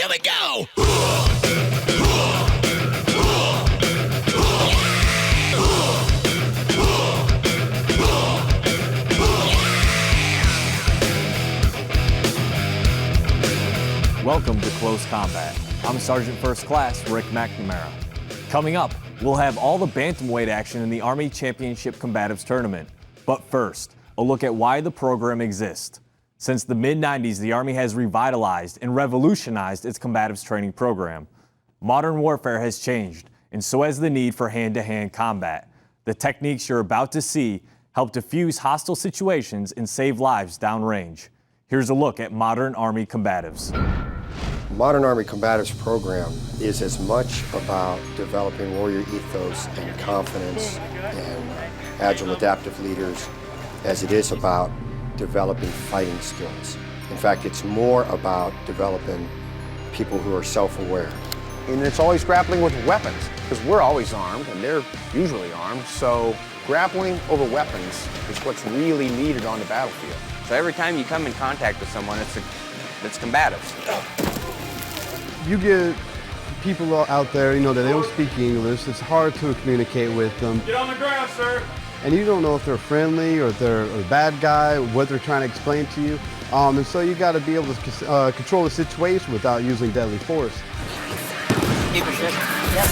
Here we go! Welcome to Close Combat. I'm Sergeant First Class Rick McNamara. Coming up, we'll have all the bantamweight action in the Army Championship Combatives Tournament. But first, a look at why the program exists. Since the mid-90s, the Army has revitalized and revolutionized its combatives training program. Modern warfare has changed, and so has the need for hand-to-hand combat. The techniques you're about to see help diffuse hostile situations and save lives downrange. Here's a look at modern Army combatives. Modern Army Combatives program is as much about developing warrior ethos and confidence and agile adaptive leaders as it is about developing fighting skills. In fact, it's more about developing people who are self-aware. And it's always grappling with weapons, because we're always armed and they're usually armed, so grappling over weapons is what's really needed on the battlefield. So every time you come in contact with someone, it's combatives. You get people out there, you know, that they don't speak English. It's hard to communicate with them. Get on the ground, sir. And you don't know if they're friendly or if they're a bad guy, what they're trying to explain to you. And so you got to be able to control the situation without using deadly force. Keep it shit. Yep.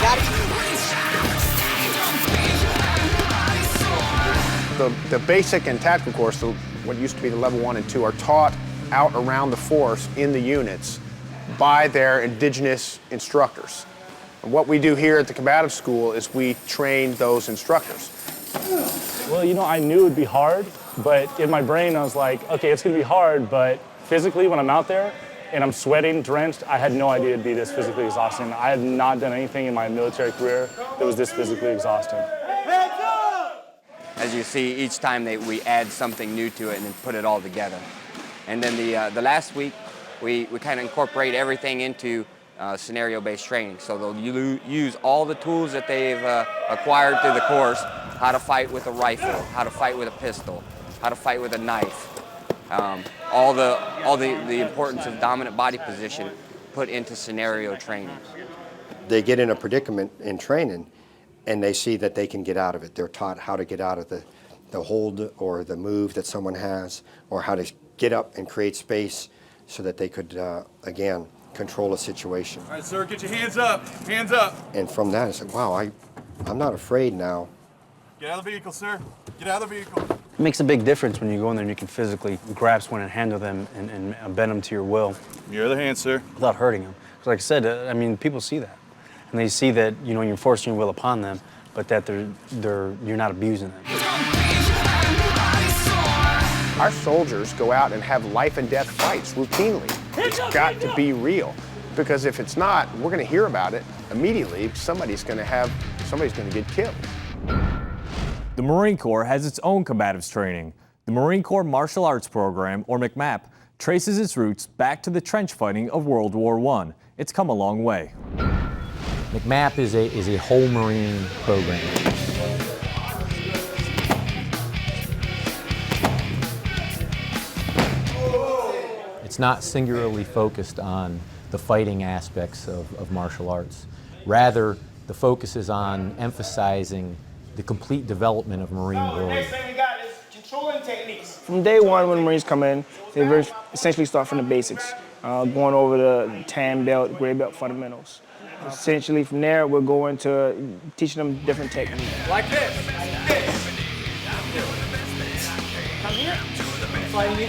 Got it. The basic and tactical course, so what used to be the level 1 and 2, are taught out around the force in the units by their indigenous instructors. And what we do here at the combative school is we train those instructors. Well, you know, I knew it would be hard, but in my brain I was like, okay, it's going to be hard, but physically when I'm out there and I'm sweating, drenched, I had no idea it'd be this physically exhausting. I had not done anything in my military career that was this physically exhausting. As you see, each time we add something new to it and then put it all together. And then the last week, we kind of incorporate everything into scenario-based training. So they'll use all the tools that they've acquired through the course, how to fight with a rifle, how to fight with a pistol, how to fight with a knife, all the importance of dominant body position put into scenario training. They get in a predicament in training and they see that they can get out of it. They're taught how to get out of the hold or the move that someone has, or how to get up and create space so that they could, again, control a situation. All right, sir, get your hands up. Hands up. And from that, I said, wow, I'm not afraid now. Get out of the vehicle, sir. Get out of the vehicle. It makes a big difference when you go in there and you can physically grab someone and handle them and bend them to your will. Your other hand, sir. Without hurting them. Because like I said, I mean, people see that. And they see that, you know, you're forcing your will upon them, but that you're not abusing them. Our soldiers go out and have life and death fights routinely. It's got to be real, because if it's not, we're going to hear about it immediately. Somebody's going to get killed. The Marine Corps has its own combatives training. The Marine Corps Martial Arts Program, or MCMAP, traces its roots back to the trench fighting of World War I. It's come a long way. MCMAP is a whole Marine program. It's not singularly focused on the fighting aspects of martial arts. Rather, the focus is on emphasizing the complete development of Marine warrior. Next thing we got is controlling techniques. From day one, when the Marines come in, they essentially start from the basics, going over the tan belt, gray belt fundamentals. Essentially, from there, we're going to teaching them different techniques. Like this. Come here. Slide me.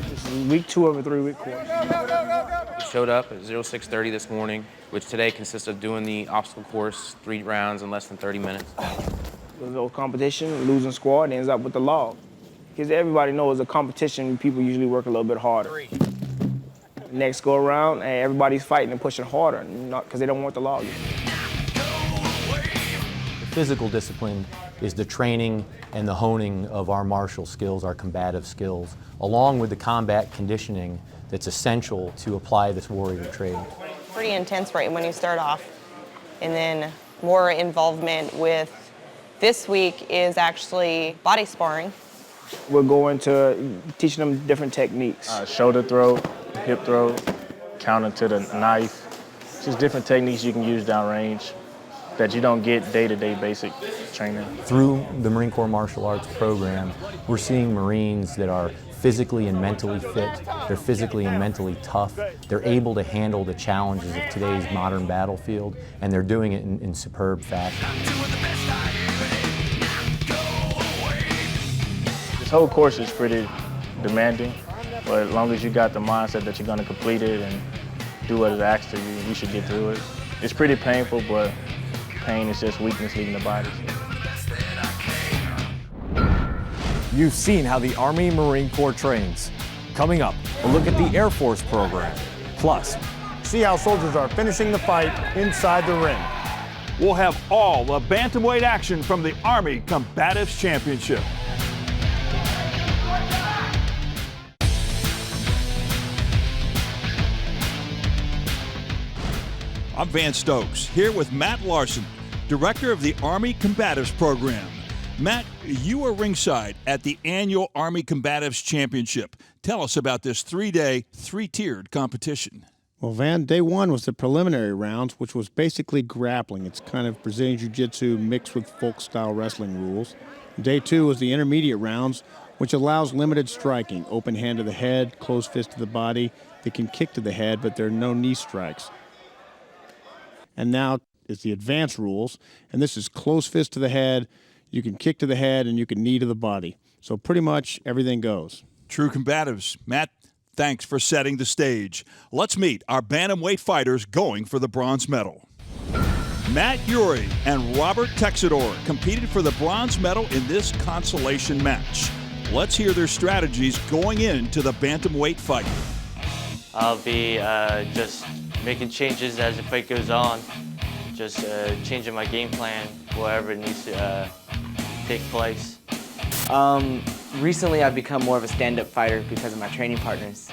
This is week 2 of a 3-week course. We showed up at 06:30 this morning, which today consists of doing the obstacle course, 3 rounds in less than 30 minutes. There's no competition, losing squad ends up with the log. Because everybody knows a competition, people usually work a little bit harder. Next go around, and everybody's fighting and pushing harder, not because they don't want the log. The physical discipline is the training and the honing of our martial skills, our combative skills, along with the combat conditioning that's essential to apply this warrior trade. Pretty intense right when you start off, and then more involvement with this week is actually body sparring. we'll go into teaching them different techniques. Shoulder throw, hip throw, counter to the knife. Just different techniques you can use downrange that you don't get day-to-day basic training. Through the Marine Corps Martial Arts program, we're seeing Marines that are physically and mentally fit, they're physically and mentally tough, they're able to handle the challenges of today's modern battlefield, and they're doing it in superb fashion. This whole course is pretty demanding, but as long as you got the mindset that you're going to complete it and do what is asked of you, you should get through it. It's pretty painful, but pain is just weakness leaving the body. You've seen how the Army Marine Corps trains. Coming up, we'll look at the Air Force program. Plus, see how soldiers are finishing the fight inside the ring. We'll have all the bantamweight action from the Army Combatives Championship. I'm Van Stokes, here with Matt Larson, Director of the Army Combatives Program. Matt, you were ringside at the annual Army Combatives Championship. Tell us about this three-day, three-tiered competition. Well, Van, day one was the preliminary rounds, which was basically grappling. It's kind of Brazilian Jiu-Jitsu mixed with folk-style wrestling rules. Day two was the intermediate rounds, which allows limited striking, open hand to the head, closed fist to the body. They can kick to the head, but there are no knee strikes. And now is the advanced rules, and this is closed fist to the head, you can kick to the head, and you can knee to the body. So pretty much everything goes. True combatives. Matt, thanks for setting the stage. Let's meet our bantamweight fighters going for the bronze medal. Matt Urey and Robert Texador competed for the bronze medal in this consolation match. Let's hear their strategies going into the bantamweight fight. I'll be just making changes as the fight goes on, just changing my game plan, wherever it needs to take place. Recently I've become more of a stand-up fighter because of my training partners.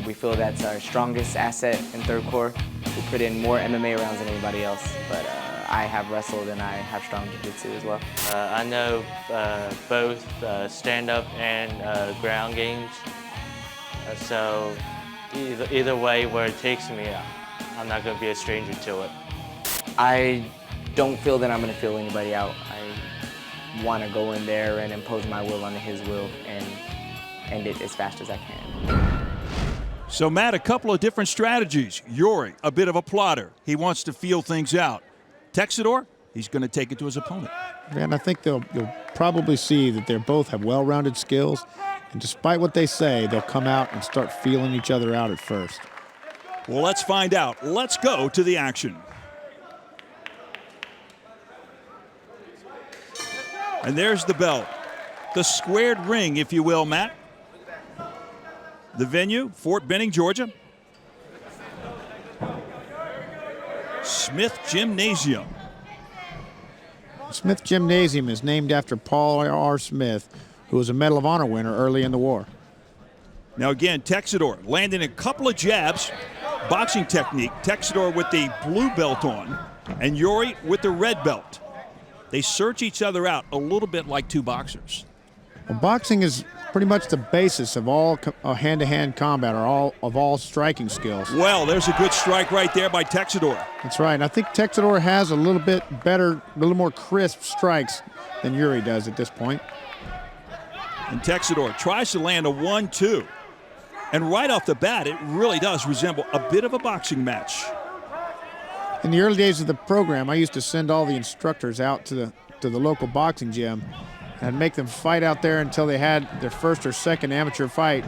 We feel that's our strongest asset in 3rd Corps. We put in more MMA rounds than anybody else, but I have wrestled and I have strong jiu-jitsu as well. I know both stand-up and ground games, so either way where it takes me, I'm not going to be a stranger to it. I don't feel that I'm going to feel anybody out. I want to go in there and impose my will on his will and end it as fast as I can. So, Matt, a couple of different strategies. Urey, a bit of a plotter. He wants to feel things out. Texador, he's going to take it to his opponent. And I think you'll probably see that they both have well-rounded skills, and despite what they say, they'll come out and start feeling each other out at first. Well, let's find out. Let's go to the action. And there's the bell. The squared ring, if you will, Matt. The venue, Fort Benning, Georgia. Smith Gymnasium. Smith Gymnasium is named after Paul R. Smith, who was a Medal of Honor winner early in the war. Now again, Texador landing a couple of jabs, boxing technique. Texador with the blue belt on, and Urey with the red belt. They search each other out a little bit like two boxers. Well, boxing is pretty much the basis of all hand-to-hand combat, or all striking skills. Well, there's a good strike right there by Texador. That's right. And I think Texador has a little bit better, a little more crisp strikes than Urey does at this point. And Texador tries to land a 1-2. And right off the bat, it really does resemble a bit of a boxing match. In the early days of the program, I used to send all the instructors out to the local boxing gym and make them fight out there until they had their first or second amateur fight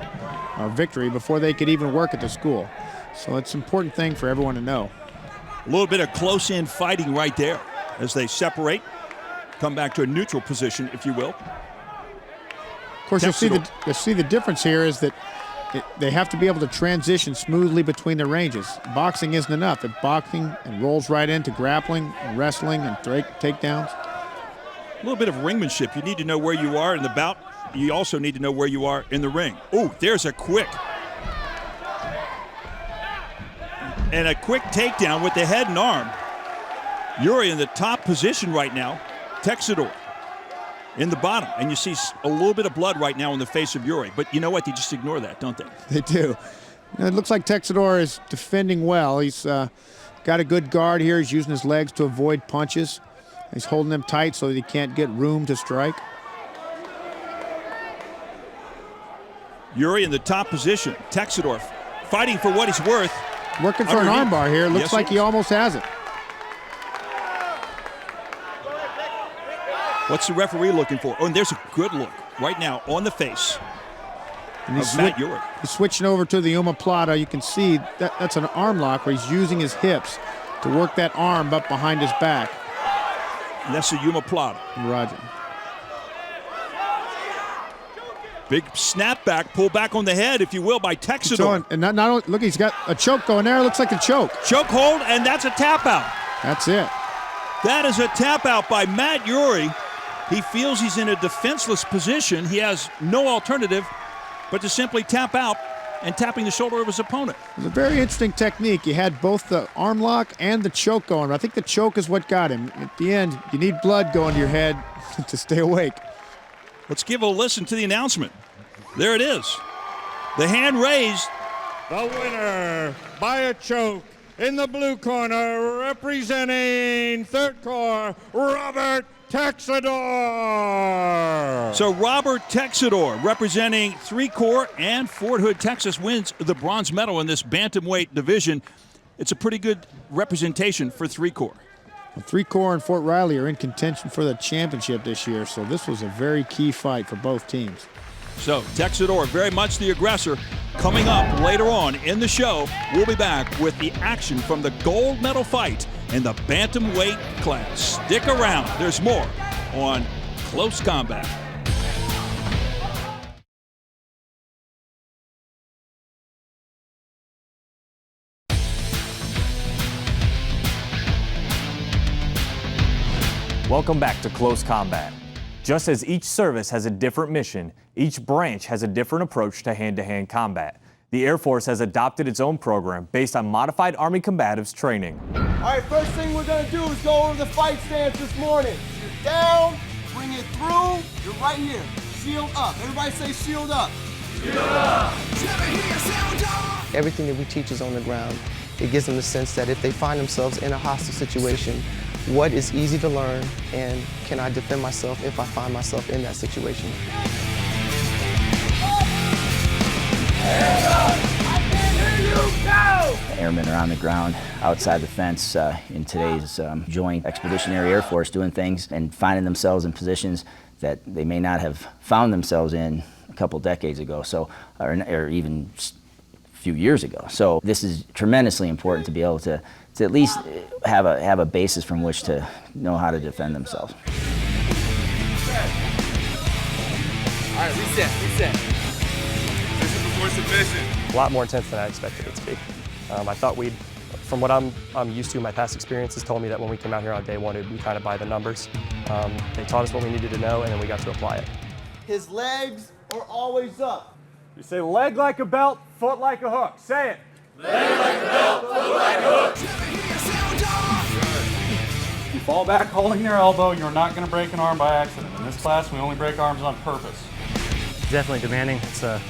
or victory before they could even work at the school. So it's an important thing for everyone to know. A little bit of close-in fighting right there as they separate, come back to a neutral position, if you will. Of course, you'll see the difference here is that they have to be able to transition smoothly between the ranges. Boxing isn't enough. It's boxing and rolls right into grappling and wrestling and takedowns. A little bit of ringmanship. You need to know where you are in the bout. You also need to know where you are in the ring. Oh, there's a quick. And a quick takedown with the head and arm. Urey in the top position right now. Texador. in the bottom. And you see a little bit of blood right now in the face of Yuri. But you know what? They just ignore that, don't they? They do. It looks like Texador is defending well. He's got a good guard here. He's using his legs to avoid punches. He's holding them tight so that he can't get room to strike. Yuri in the top position. Texador fighting for what he's worth. Working for an armbar here. Looks like he almost has it. What's the referee looking for? Oh, and there's a good look right now on the face And of Matt Yuri. He's switching over to the omoplata. You can see that's an arm lock where he's using his hips to work that arm up behind his back. And that's the omoplata. Roger. Big snapback, pull back on the head, if you will, by Texador. And not only, look, he's got a choke going there. Looks like a choke. Choke hold, and that's a tap out. That's it. That is a tap out by Matt Yuri. He feels he's in a defenseless position. He has no alternative but to simply tap out and tapping the shoulder of his opponent. It was a very interesting technique. You had both the arm lock and the choke going. I think the choke is what got him. At the end, you need blood going to your head to stay awake. Let's give a listen to the announcement. There it is. The hand raised. The winner by a choke in the blue corner, representing Third Corps, Robert Texador. So Robert Texador, representing 3 Corps and Fort Hood, Texas, wins the bronze medal in this bantamweight division. It's a pretty good representation for 3 Corps. Well, 3 Corps and Fort Riley are in contention for the championship this year, so this was a very key fight for both teams. So Texador, very much the aggressor. Coming up later on in the show, we'll be back with the action from the gold medal fight in the bantamweight class. Stick around. There's more on Close Combat. Welcome back to Close Combat. Just as each service has a different mission, each branch has a different approach to hand-to-hand combat. The Air Force has adopted its own program based on modified Army Combatives training. All right, first thing we're gonna do is go over the fight stance this morning. You're down, bring it through, you're right here. Shield up. Everybody say shield up. Shield up. Everything that we teach is on the ground. It gives them the sense that if they find themselves in a hostile situation, what is easy to learn, and can I defend myself if I find myself in that situation? Airmen are on the ground outside the fence in today's joint expeditionary Air Force doing things and finding themselves in positions that they may not have found themselves in a couple decades ago, or even a few years ago. So this is tremendously important to be able to at least have a basis from which to know how to defend themselves. All right, reset. Position before submission. A lot more intense than I expected it to be. I thought from what I'm used to, my past experiences told me that when we came out here on day one, it would be kind of by the numbers. They taught us what we needed to know, and then we got to apply it. His legs are always up. You say leg like a belt, foot like a hook. Say it. Leg like a belt, foot like a hook. You fall back holding your elbow, you're not going to break an arm by accident. In this class, we only break arms on purpose. Definitely demanding. It's a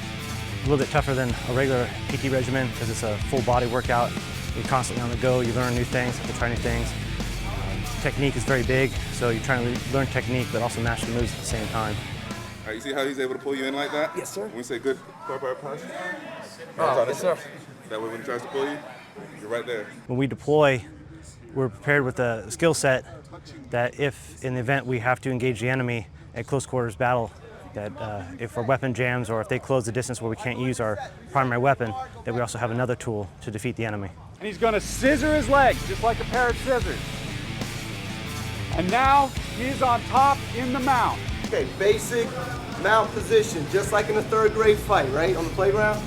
little bit tougher than a regular PT regimen because it's a full body workout. You're constantly on the go, you learn new things, have to try new things. Technique is very big, so you're trying to learn technique but also master the moves at the same time. All right, you see how he's able to pull you in like that? Yes, sir. When we say good core posture? Yes, sir. That way when he tries to pull you, you're right there. When we deploy, we're prepared with a skill set that if in the event we have to engage the enemy at close quarters battle, that if our weapon jams or if they close the distance where we can't use our primary weapon, that we also have another tool to defeat the enemy. And he's going to scissor his legs, just like a pair of scissors. And now he's on top in the mount. Okay, basic mount position, just like in a third grade fight, right? On the playground.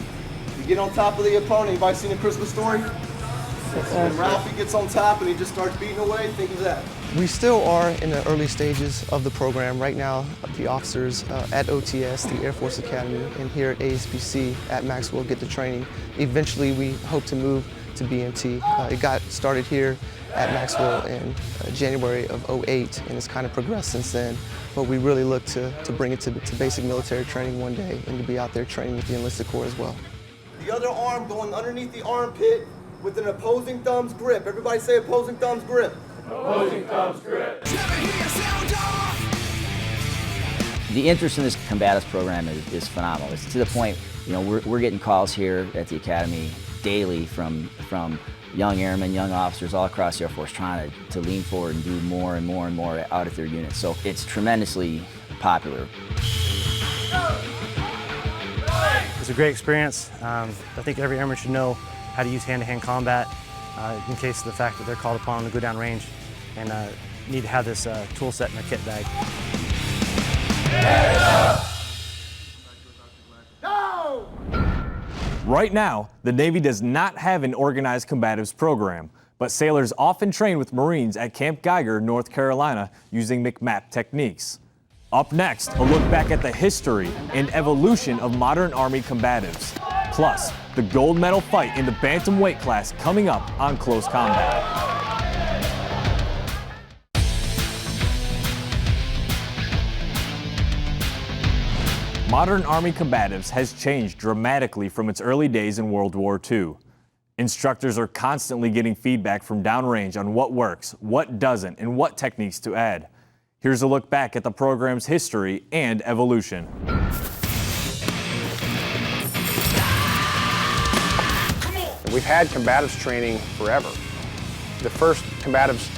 You get on top of the opponent. Anybody seen A Christmas Story? When Ralphie gets on top and he just starts beating away, think of that. We still are in the early stages of the program. Right now, the officers at OTS, the Air Force Academy, and here at ASPC at Maxwell get the training. Eventually, we hope to move to BMT. It got started here at Maxwell in January of '08, and it's kind of progressed since then. But we really look to bring it to basic military training one day and to be out there training with the enlisted corps as well. The other arm going underneath the armpit with an opposing thumb's grip. Everybody say opposing thumb's grip. Opposing thumb's grip. The interest in this combatives program is phenomenal. It's to the point, you know, we're getting calls here at the Academy daily from young airmen, young officers all across the Air Force trying to lean forward and do more and more and more out at their units. So it's tremendously popular. It's a great experience. I think every airman should know how to use hand-to-hand combat in case of the fact that they're called upon to go down range and need to have this tool set in their kit bag. Right now, the Navy does not have an organized combatives program, but sailors often train with Marines at Camp Geiger, North Carolina, using McMap techniques. Up next, a look back at the history and evolution of modern Army combatives, plus the gold medal fight in the bantamweight class coming up on Close Combat. Modern Army combatives has changed dramatically from its early days in World War II. Instructors are constantly getting feedback from downrange on what works, what doesn't, and what techniques to add. Here's a look back at the program's history and evolution. We've had combatives training forever. The first combatives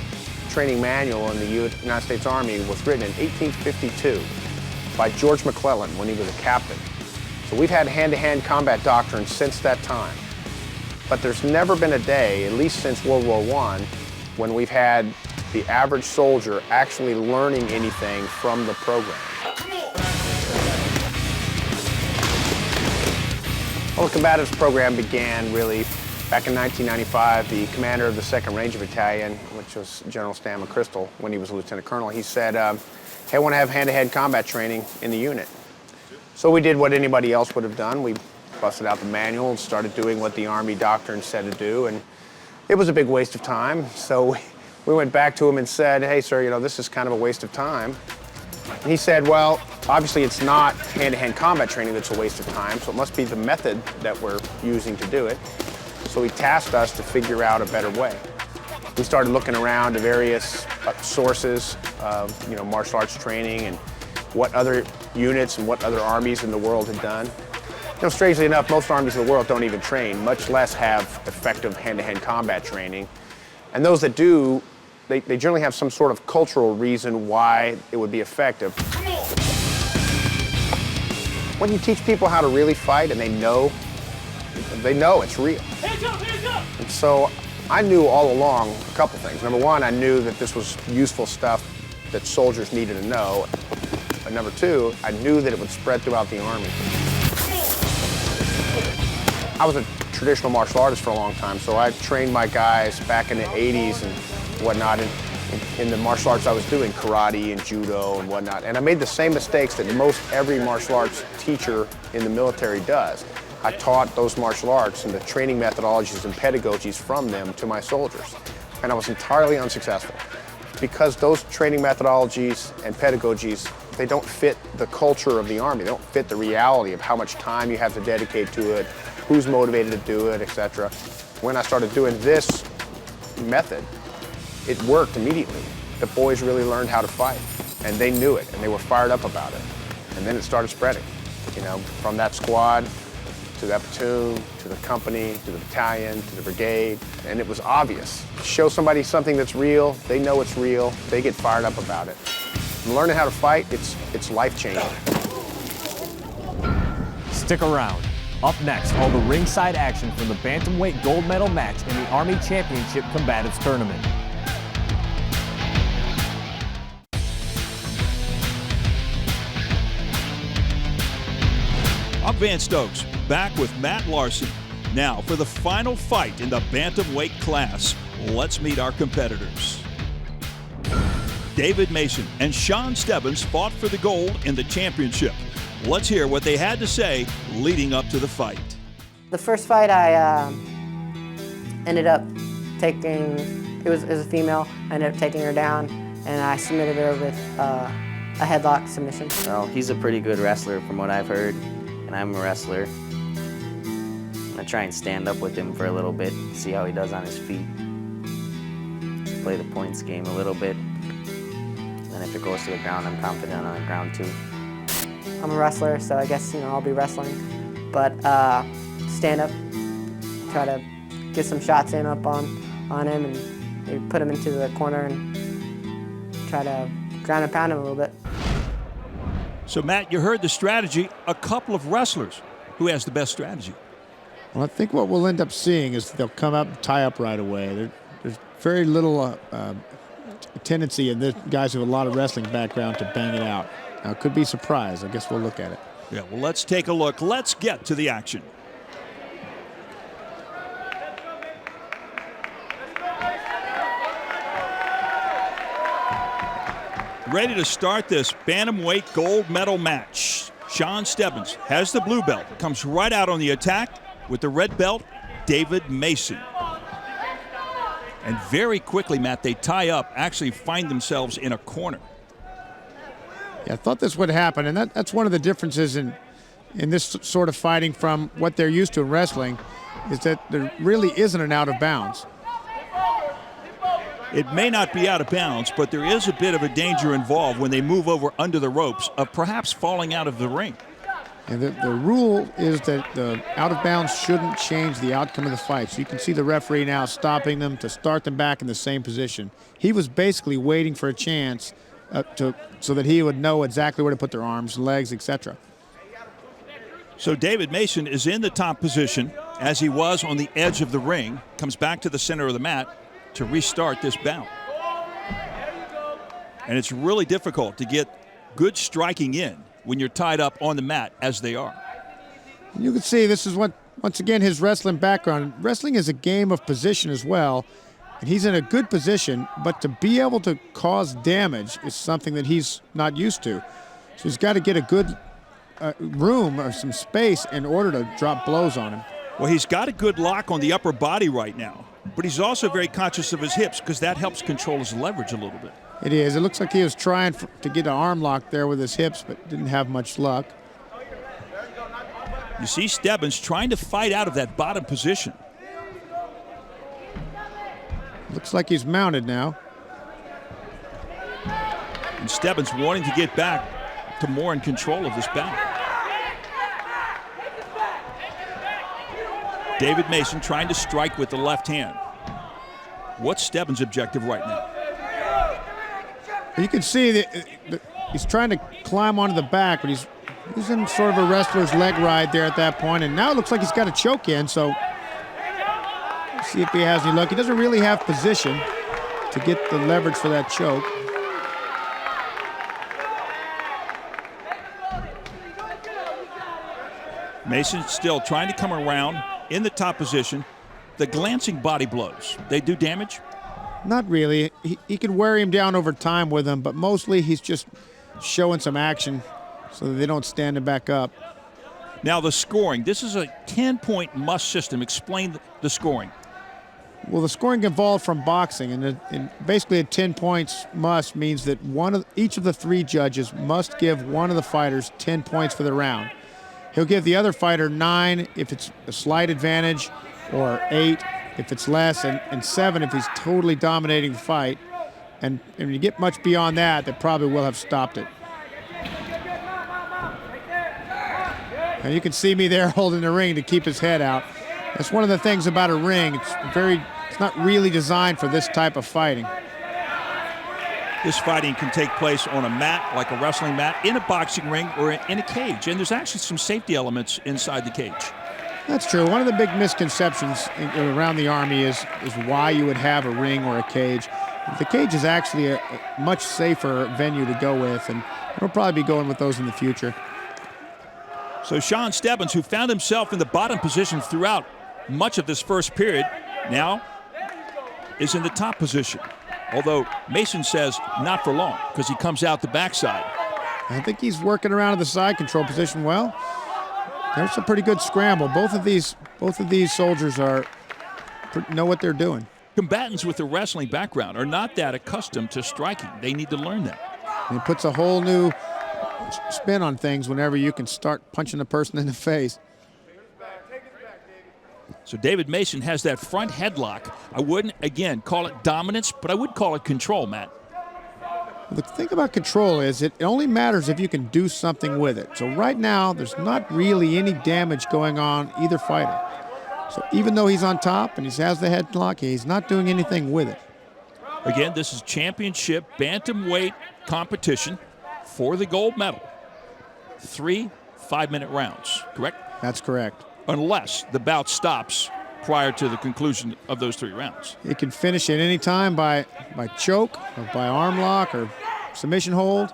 training manual in the United States Army was written in 1852 by George McClellan when he was a captain. So we've had hand-to-hand combat doctrine since that time. But there's never been a day, at least since World War I, when we've had the average soldier actually learning anything from the program. Well, the combatives program began really back in 1995. The commander of the 2nd Ranger Battalion, which was General Stan McChrystal when he was a lieutenant colonel, he said, hey, I want to have hand-to-hand combat training in the unit. So we did what anybody else would have done. We busted out the manual and started doing what the Army doctrine said to do, and it was a big waste of time. So we went back to him and said, hey, sir, you know, this is kind of a waste of time. And he said, well, obviously it's not hand-to-hand combat training that's a waste of time, so it must be the method that we're using to do it. So he tasked us to figure out a better way. We started looking around to various sources of, martial arts training and what other units and what other armies in the world had done. Strangely enough, most armies in the world don't even train, much less have effective hand-to-hand combat training. And those that do, they generally have some sort of cultural reason why it would be effective. When you teach people how to really fight and they know it's real. And so I knew all along a couple things. Number one, I knew that this was useful stuff that soldiers needed to know. But number two, I knew that it would spread throughout the Army. I was a traditional martial artist for a long time, so I trained my guys back in the 80s and whatnot in the martial arts I was doing, karate and judo and whatnot. And I made the same mistakes that most every martial arts teacher in the military does. I taught those martial arts and the training methodologies and pedagogies from them to my soldiers. And I was entirely unsuccessful because those training methodologies and pedagogies, they don't fit the culture of the Army. They don't fit the reality of how much time you have to dedicate to it, who's motivated to do it, etc. When I started doing this method, it worked immediately. The boys really learned how to fight, and they knew it, and they were fired up about it. And then it started spreading, from that squad to that platoon, to the company, to the battalion, to the brigade, and it was obvious. Show somebody something that's real, they know it's real, they get fired up about it. And learning how to fight, it's life-changing. Stick around. Up next, all the ringside action from the bantamweight gold medal match in the Army Championship Combatives Tournament. I'm Van Stokes, back with Matt Larson. Now for the final fight in the bantamweight class. Let's meet our competitors. David Mason and Sean Stebbins fought for the gold in the championship. Let's hear what they had to say leading up to the fight. The first fight I ended up taking, it was a female, I ended up taking her down, and I submitted her with a headlock submission. Well, he's a pretty good wrestler from what I've heard, and I'm a wrestler. I'm gonna try and stand up with him for a little bit, see how he does on his feet. Play the points game a little bit. And if it goes to the ground, I'm confident on the ground too. I'm a wrestler, so I guess, you know, I'll be wrestling. But stand up, try to get some shots in up on him and maybe put him into the corner and try to ground and pound him a little bit. So, Matt, you heard the strategy. A couple of wrestlers. Who has the best strategy? Well, I think what we'll end up seeing is they'll come up and tie up right away. There's very little tendency in the guys with a lot of wrestling background to bang it out. Now, it could be a surprise. I guess we'll look at it. Yeah, well, let's take a look. Let's get to the action. Ready to start this bantamweight gold medal match. Sean Stebbins has the blue belt, comes right out on the attack with the red belt, David Mason. And very quickly, Matt, they tie up, actually find themselves in a corner. Yeah, I thought this would happen, and that's one of the differences in this sort of fighting from what they're used to in wrestling, is that there really isn't an out of bounds. It may not be out of bounds, but there is a bit of a danger involved when they move over under the ropes of perhaps falling out of the ring. And the rule is that the out of bounds shouldn't change the outcome of the fight. So you can see the referee now stopping them to start them back in the same position. He was basically waiting for a chance so that he would know exactly where to put their arms, legs, etc. So David Mason is in the top position as he was on the edge of the ring, comes back to the center of the mat to restart this bout. And it's really difficult to get good striking in when you're tied up on the mat as they are. You can see this is what, once again, his wrestling background. Wrestling is a game of position as well, and he's in a good position, but to be able to cause damage is something that he's not used to. So he's got to get a good room or some space in order to drop blows on him. Well, he's got a good lock on the upper body right now, but he's also very conscious of his hips because that helps control his leverage a little bit. It is. It looks like he was trying to get an arm lock there with his hips, but didn't have much luck. You see Stebbins trying to fight out of that bottom position. Looks like he's mounted now. And Stebbins wanting to get back to more in control of this bout. David Mason trying to strike with the left hand. What's Stebbins' objective right now? You can see that he's trying to climb onto the back, but he's using sort of a wrestler's leg ride there at that point, and now it looks like he's got a choke in, so let's see if he has any luck. He doesn't really have position to get the leverage for that choke. Mason still trying to come around in the top position. The glancing body blows, they do damage? Not really. He can wear him down over time with him, but mostly he's just showing some action so that they don't stand him back up. Now the scoring. This is a 10-point must system. Explain the scoring. Well, the scoring evolved from boxing, and basically a 10 points must means that each of the three judges must give one of the fighters 10 points for the round. He'll give the other fighter 9 if it's a slight advantage, or 8 if it's less, and 7 if he's totally dominating the fight. And when you get much beyond that, they probably will have stopped it. And you can see me there holding the ring to keep his head out. That's one of the things about a ring. It's not really designed for this type of fighting. This fighting can take place on a mat, like a wrestling mat, in a boxing ring, or in a cage. And there's actually some safety elements inside the cage. That's true. One of the big misconceptions around the Army is why you would have a ring or a cage. The cage is actually a much safer venue to go with, and we'll probably be going with those in the future. So Sean Stebbins, who found himself in the bottom position throughout much of this first period, now is in the top position. Although Mason says not for long, because he comes out the backside. I think he's working around in the side control position well. There's a pretty good scramble. Both of these soldiers are know what they're doing. Combatants with a wrestling background are not that accustomed to striking. They need to learn that. And it puts a whole new spin on things whenever you can start punching a person in the face. So David Mason has that front headlock. I wouldn't, again, call it dominance, but I would call it control, Matt. The thing about control is it only matters if you can do something with it. So right now, there's not really any damage going on either fighter. So even though he's on top and he has the headlock, he's not doing anything with it. Again, this is championship bantamweight competition for the gold medal. 3 5-minute rounds, correct? That's correct. Unless the bout stops prior to the conclusion of those 3 rounds. It can finish at any time by choke or by arm lock or submission hold.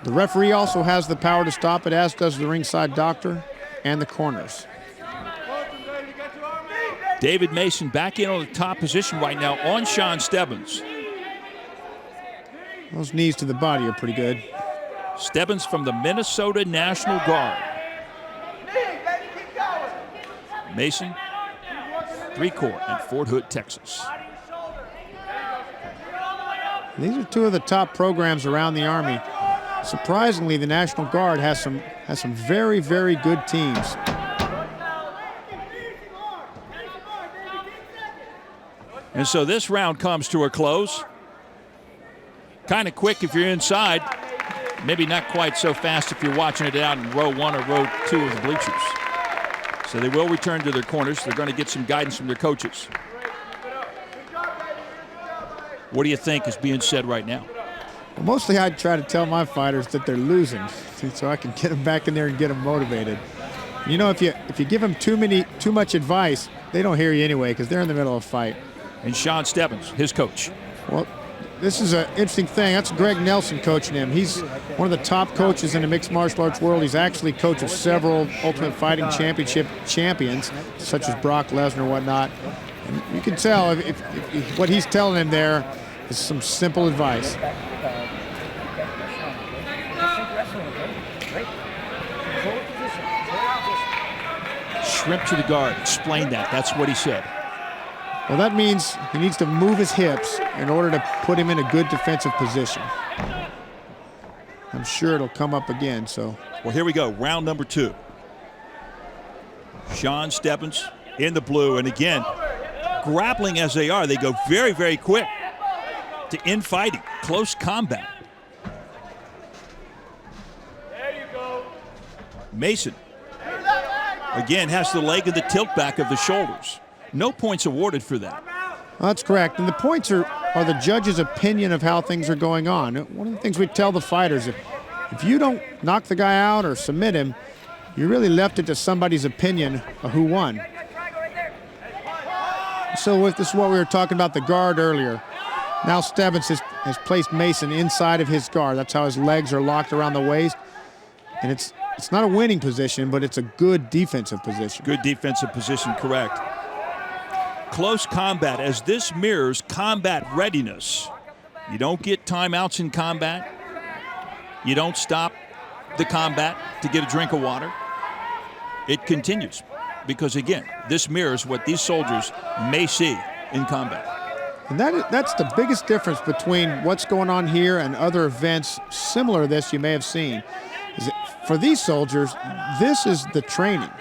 The referee also has the power to stop it, as does the ringside doctor and the corners. David Mason back in on the top position right now on Sean Stebbins. Those knees to the body are pretty good. Stebbins from the Minnesota National Guard. Mason, 3 Corps in Fort Hood, Texas. These are 2 of the top programs around the Army. Surprisingly, the National Guard has some very, very good teams. And so this round comes to a close. Kind of quick if you're inside. Maybe not quite so fast if you're watching it out in row 1 or row 2 of the bleachers. So they will return to their corners. They're going to get some guidance from their coaches. What do you think is being said right now? Well, mostly I try to tell my fighters that they're losing so I can get them back in there and get them motivated. You know, if you give them too much advice, they don't hear you anyway because they're in the middle of a fight. And Sean Stebbins, his coach. Well, this is an interesting thing. That's Greg Nelson coaching him. He's one of the top coaches in the mixed martial arts world. He's actually coach of several Ultimate Fighting Championship champions, such as Brock Lesnar and whatnot. And you can tell if what he's telling him there is some simple advice. Shrimp to the guard. Explain that. That's what he said. Well, that means he needs to move his hips in order to put him in a good defensive position. I'm sure it'll come up again, so. Well, here we go, round number 2. Sean Stebbins in the blue, and again, grappling as they are, they go very, very quick to infighting, close combat. There you go. Mason, again, has the leg of the tilt back of the shoulders. No points awarded for that. Well, that's correct. And the points are the judge's opinion of how things are going on. One of the things we tell the fighters, if you don't knock the guy out or submit him, you really left it to somebody's opinion of who won. So this is what we were talking about the guard earlier. Now Stebbins has placed Mason inside of his guard. That's how his legs are locked around the waist. And it's not a winning position, but it's a good defensive position. Good defensive position, correct. Close combat, as this mirrors combat readiness. You don't get timeouts in combat. You don't stop the combat to get a drink of water. It continues because, again, this mirrors what these soldiers may see in combat. And that's the biggest difference between what's going on here and other events similar to this you may have seen. Is that for these soldiers, this is the training.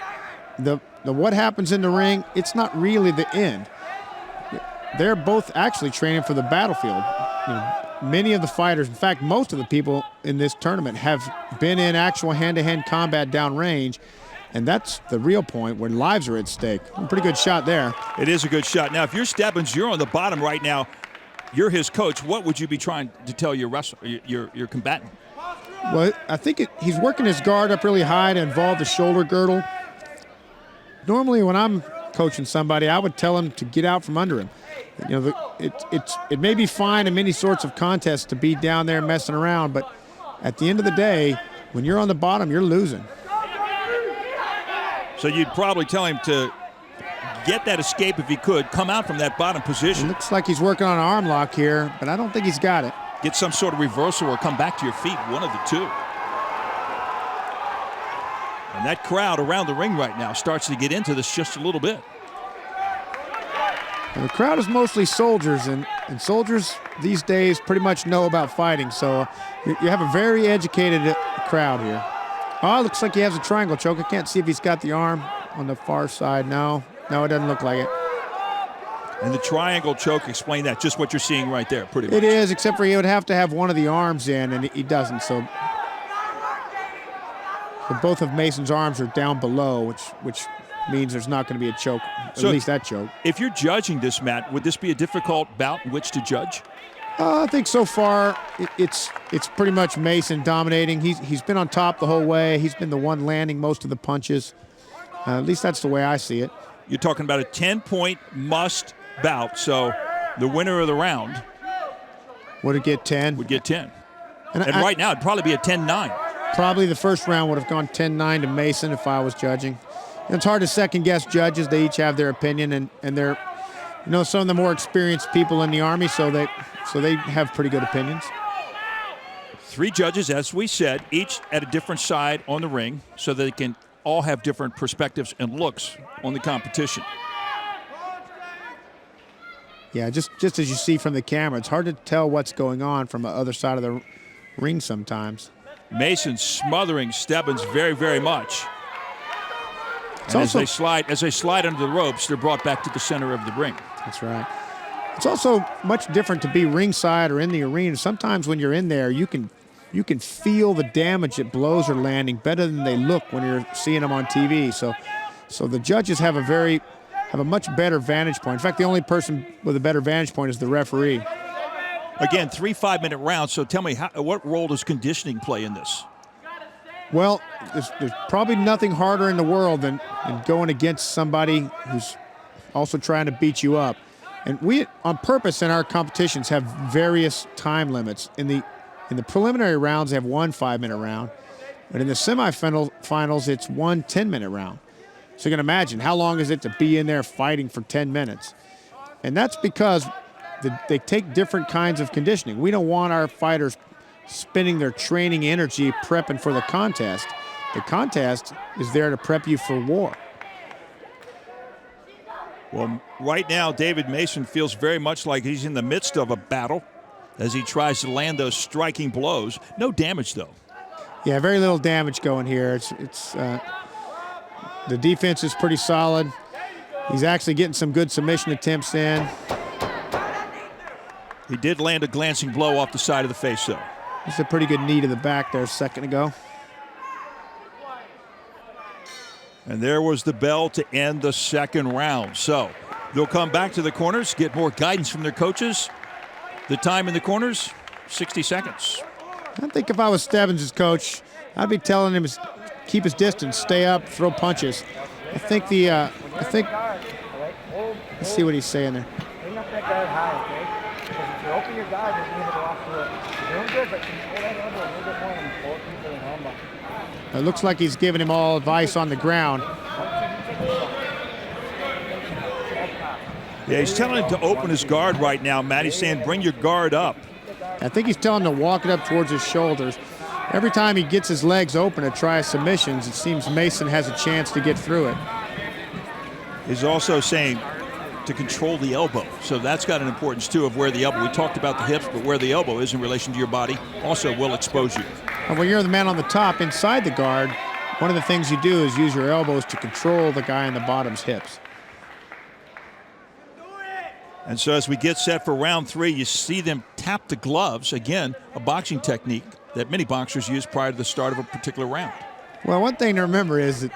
The what happens in the ring, it's not really the end. They're both actually training for the battlefield. You know, many of the fighters, in fact, most of the people in this tournament have been in actual hand-to-hand combat downrange, and that's the real point where lives are at stake. A pretty good shot there. It is a good shot. Now, if you're Stebbins, you're on the bottom right now. You're his coach. What would you be trying to tell your wrestler, your combatant? Well, I think he's working his guard up really high to involve the shoulder girdle. Normally, when I'm coaching somebody, I would tell him to get out from under him. You know, it may be fine in many sorts of contests to be down there messing around, but at the end of the day, when you're on the bottom, you're losing. So you'd probably tell him to get that escape if he could, come out from that bottom position. It looks like he's working on an arm lock here, but I don't think he's got it. Get some sort of reversal or come back to your feet, one of the two. And that crowd around the ring right now starts to get into this just a little bit. And the crowd is mostly soldiers, and soldiers these days pretty much know about fighting, so you have a very educated crowd here. Oh, looks like he has a triangle choke. I can't see if he's got the arm on the far side. No, it doesn't look like it. And the triangle choke, explain that, just what you're seeing right there, pretty much. It is, except for he would have to have one of the arms in, and he doesn't, so both of Mason's arms are down below, which means there's not going to be a choke, at least that choke. If you're judging this, Matt, would this be a difficult bout in which to judge? I think so far it's pretty much Mason dominating. He's been on top the whole way. He's been the one landing most of the punches. At least that's the way I see it. You're talking about a 10-point must bout, so the winner of the round would it get 10? Would get 10. And right now it'd probably be a 10-9. Probably the first round would have gone 10-9 to Mason if I was judging. It's hard to second-guess judges. They each have their opinion, and they're, some of the more experienced people in the Army, so they have pretty good opinions. 3 judges, as we said, each at a different side on the ring, so they can all have different perspectives and looks on the competition. Yeah, just as you see from the camera, it's hard to tell what's going on from the other side of the ring sometimes. Mason smothering Stebbins very, very much. And as they slide under the ropes, they're brought back to the center of the ring. That's right. It's also much different to be ringside or in the arena. Sometimes when you're in there, you can feel the damage that blows are landing better than they look when you're seeing them on TV. So the judges have a much better vantage point. In fact, the only person with a better vantage point is the referee. Again, 3 5-minute rounds. So tell me, what role does conditioning play in this? Well, there's probably nothing harder in the world than going against somebody who's also trying to beat you up. And we, on purpose in our competitions, have various time limits. In the preliminary rounds, they have 1 5-minute round. But in the semifinals, it's 1 10-minute round. So you can imagine, how long is it to be in there fighting for 10 minutes? And that's because they take different kinds of conditioning. We don't want our fighters spending their training energy prepping for the contest. The contest is there to prep you for war. Well, right now, David Mason feels very much like he's in the midst of a battle as he tries to land those striking blows. No damage, though. Yeah, very little damage going here. The defense is pretty solid. He's actually getting some good submission attempts in. He did land a glancing blow off the side of the face, though. It's a pretty good knee to the back there a second ago. And there was the bell to end the second round. So they'll come back to the corners, get more guidance from their coaches. The time in the corners, 60 seconds. I think if I was Stebbins' coach, I'd be telling him to keep his distance, stay up, throw punches. Let's see what he's saying there. Bring up that guard high, okay? Because if you open your guard, you'll be able to walk through it. You're doing good, but you can pull that elbow a little bit more and pull it through the armbar. It looks like he's giving him all advice on the ground. Yeah, he's telling him to open his guard right now, Matt. He's saying, bring your guard up. I think he's telling him to walk it up towards his shoulders. Every time he gets his legs open to try submissions, it seems Mason has a chance to get through it. He's also saying to control the elbow. So that's got an importance, too, of where the elbow, we talked about the hips, but where the elbow is in relation to your body also will expose you. And when you're the man on the top inside the guard, one of the things you do is use your elbows to control the guy in the bottom's hips. And so as we get set for round 3, you see them tap the gloves. Again, a boxing technique that many boxers use prior to the start of a particular round. Well, one thing to remember is that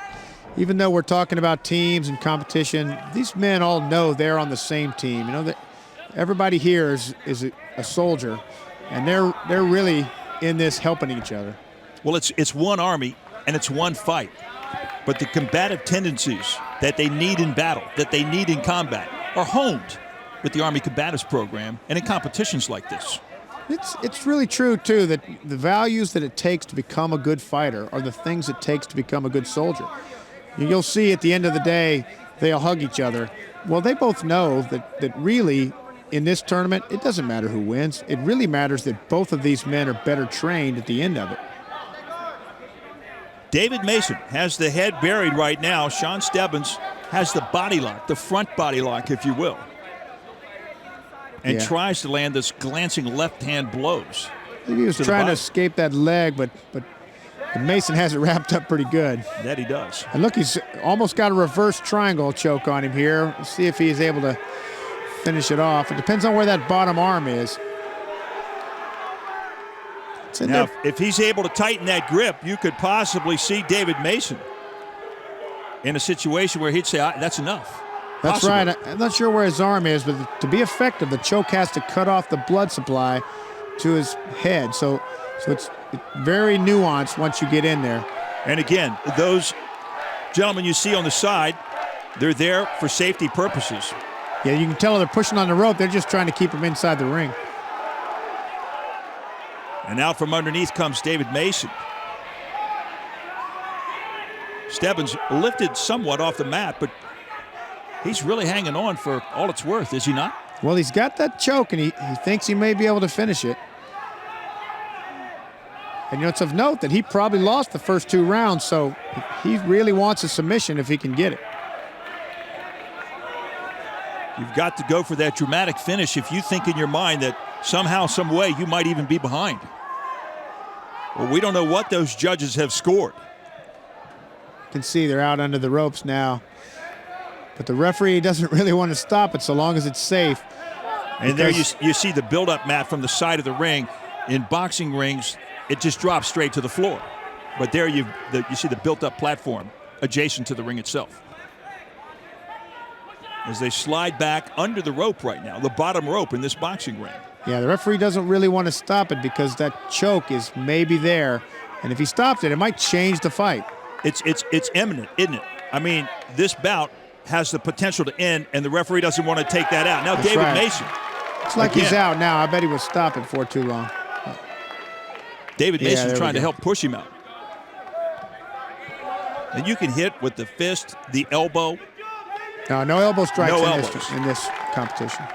even though we're talking about teams and competition, these men all know they're on the same team. You know, that everybody here is a soldier, and they're really in this helping each other. Well, it's one army and it's one fight, but the combative tendencies that they need in battle, that they need in combat, are honed with the Army Combatives program and in competitions like this. It's really true, too, that the values that it takes to become a good fighter are the things it takes to become a good soldier. You'll see at the end of the day, they'll hug each other. Well, they both know that really, in this tournament, it doesn't matter who wins. It really matters that both of these men are better trained at the end of it. David Mason has the head buried right now. Sean Stebbins has the body lock, the front body lock, if you will. and Yeah. tries to land this glancing left-hand blows. I think he was to the trying to body. escape that leg, but Mason has it wrapped up pretty good. That he does. And look, he's almost got a reverse triangle choke on him here. Let's see if he is able to finish it off. It depends on where that bottom arm is. It's in Now, there. if he's able to tighten that grip, you could possibly see David Mason in a situation where he'd say, that's enough. That's Possibly. right. I'm not sure where his arm is, but to be effective, the choke has to cut off the blood supply to his head. So it's very nuanced once you get in there. And again, those gentlemen you see on the side, they're there for safety purposes. Yeah, you can tell they're pushing on the rope. They're just trying to keep him inside the ring. And out from underneath comes David Mason. Stebbins lifted somewhat off the mat, but he's really hanging on for all it's worth, is he not? Well, he's got that choke, and he thinks he may be able to finish it. And it's of note that he probably lost the first 2 rounds, so he really wants a submission if he can get it. You've got to go for that dramatic finish if you think in your mind that somehow, some way, you might even be behind. Well, we don't know what those judges have scored. You can see they're out under the ropes now. But the referee doesn't really want to stop it so long as it's safe. And there you see the build-up mat from the side of the ring. In boxing rings, it just drops straight to the floor. But there you see the built-up platform adjacent to the ring itself. As they slide back under the rope right now, the bottom rope in this boxing ring. Yeah, the referee doesn't really want to stop it because that choke is maybe there. And if he stops it, it might change the fight. It's imminent, isn't it? I mean, this bout has the potential to end, and the referee doesn't want to take that out. Now, That's David right. Mason. It's like again, he's out now. I bet he was stopping for too long. David Mason there we trying to go. help push him out. And you can hit with the fist, the elbow. No elbow strikes No in elbows. this competition.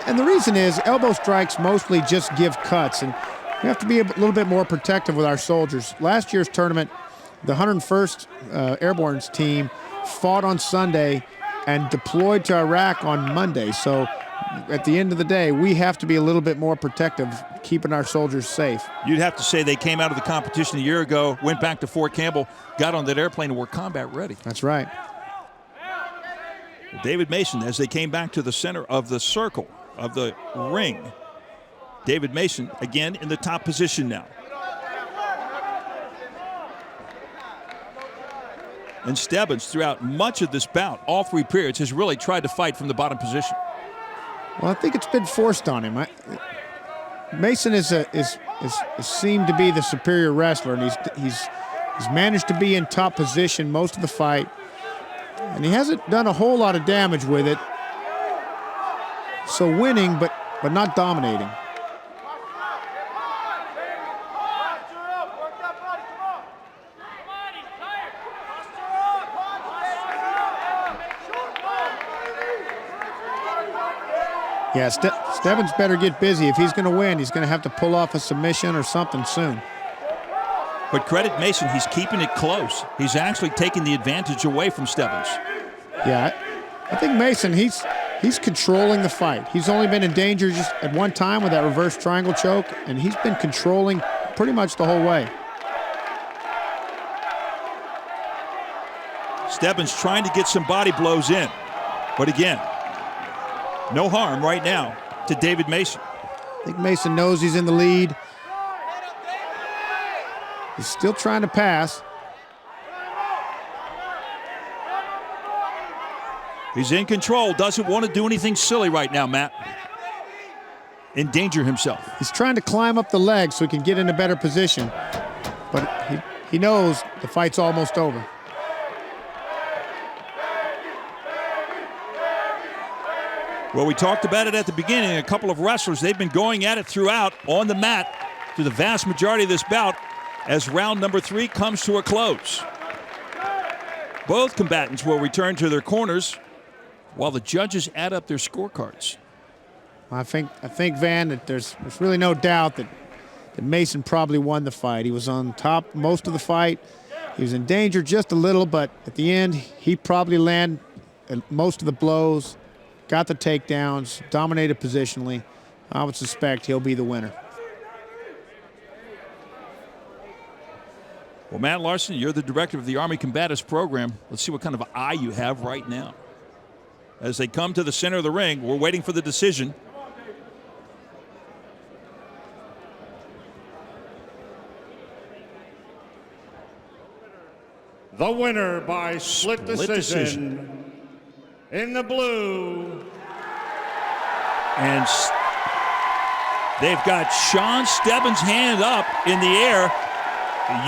And the reason is elbow strikes mostly just give cuts, and we have to be a little bit more protective with our soldiers. Last year's tournament, the 101st Airborne team fought on Sunday and deployed to Iraq on Monday. So at the end of the day, we have to be a little bit more protective, keeping our soldiers safe. You'd have to say they came out of the competition a year ago, went back to Fort Campbell, got on that airplane and were combat ready. That's right. David Mason, as they came back to the center of the circle of the ring. David Mason, again, in the top position now. And Stebbins, throughout much of this bout, all 3 periods, has really tried to fight from the bottom position. Well, I think it's been forced on him. Mason is seemed to be the superior wrestler, and he's managed to be in top position most of the fight, and he hasn't done a whole lot of damage with it. So winning, but not dominating. Yeah, Stebbins better get busy. If he's going to win, he's going to have to pull off a submission or something soon. But credit Mason, he's keeping it close. He's actually taking the advantage away from Stebbins. Yeah, I think Mason, he's controlling the fight. He's only been in danger just at one time with that reverse triangle choke, and he's been controlling pretty much the whole way. Stebbins trying to get some body blows in. But again, no harm right now to David Mason. I think Mason knows he's in the lead. He's still trying to pass. He's in control, doesn't want to do anything silly right now, Matt. Endanger himself. He's trying to climb up the leg so he can get in a better position. But he knows the fight's almost over. Well, we talked about it at the beginning. A couple of wrestlers, they've been going at it throughout on the mat through the vast majority of this bout as round number 3 comes to a close. Both combatants will return to their corners while the judges add up their scorecards. I think Van, that there's really no doubt that Mason probably won the fight. He was on top most of the fight. He was in danger just a little, but at the end, he probably landed most of the blows. got the takedowns, dominated positionally. I would suspect he'll be the winner. Well, Matt Larson, you're the director of the Army Combatives program. Let's see what kind of eye you have right now. As they come to the center of the ring, we're waiting for the decision. The winner by split decision in the blue. And they've got Sean Stebbins' hand up in the air.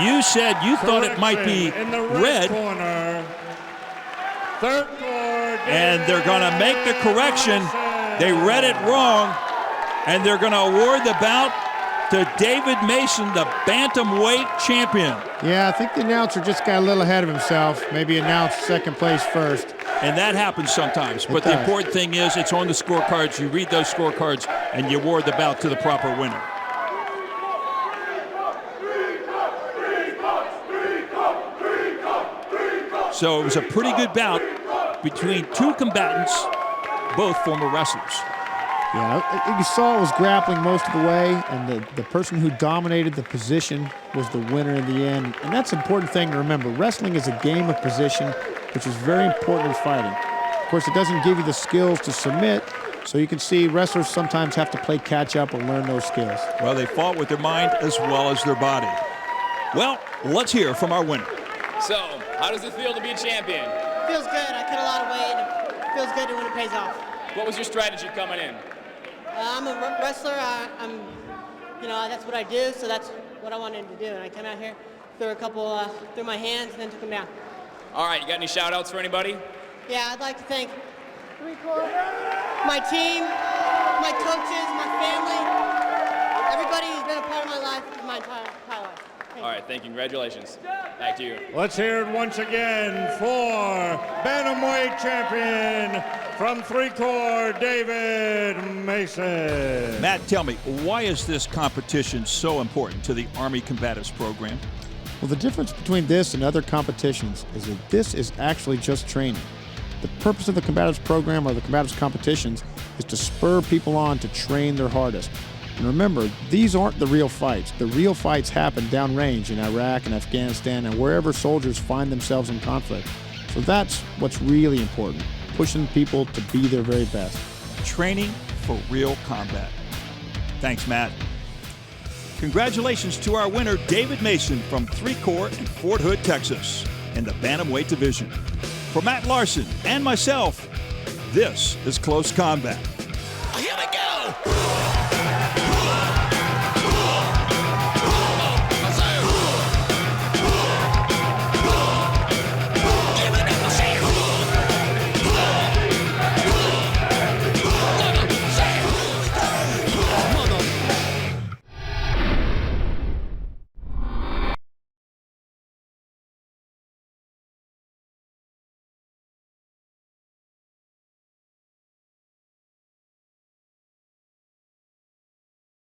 You said you thought it might be in the red. Corner. Third corner. And they're going to make the correction. They read it wrong. And they're going to award the bout to David Mason, the bantamweight champion. Yeah, I think the announcer just got a little ahead of himself. Maybe announced second place first. And that happens sometimes. But the important thing is it's on the scorecards. You read those scorecards and you award the bout to the proper winner. So it was a pretty good bout between two combatants, both former wrestlers. Yeah, you saw it was grappling most of the way, and the person who dominated the position was the winner in the end. And that's an important thing to remember. Wrestling is a game of position, which is very important in fighting. Of course, it doesn't give you the skills to submit, so you can see wrestlers sometimes have to play catch-up or learn those skills. Well, they fought with their mind as well as their body. Well, let's hear from our winner. So, how does it feel to be a champion? Feels good. I cut a lot of weight. It feels good when it pays off. What was your strategy coming in? I'm a wrestler. That's what I do. So that's what I wanted to do. And I came out here, threw a couple through my hands, and then took them down. All right. You got any shout-outs for anybody? Yeah, I'd like to thank my team, my coaches, my family, everybody who's been a part of my life my entire life. All right. Thank you. Congratulations. Back to you. Let's hear it once again for bantamweight champion from 3-Corps, David Mason. Matt, tell me, why is this competition so important to the Army Combatives program? Well, the difference between this and other competitions is that this is actually just training. The purpose of the Combatives program or the Combatives competitions is to spur people on to train their hardest. And remember, these aren't the real fights. The real fights happen downrange in Iraq and Afghanistan and wherever soldiers find themselves in conflict. So that's what's really important, pushing people to be their very best. Training for real combat. Thanks, Matt. Congratulations to our winner, David Mason from 3-Corps in Fort Hood, Texas, in the bantamweight division. For Matt Larson and myself, this is Close Combat. Here we go!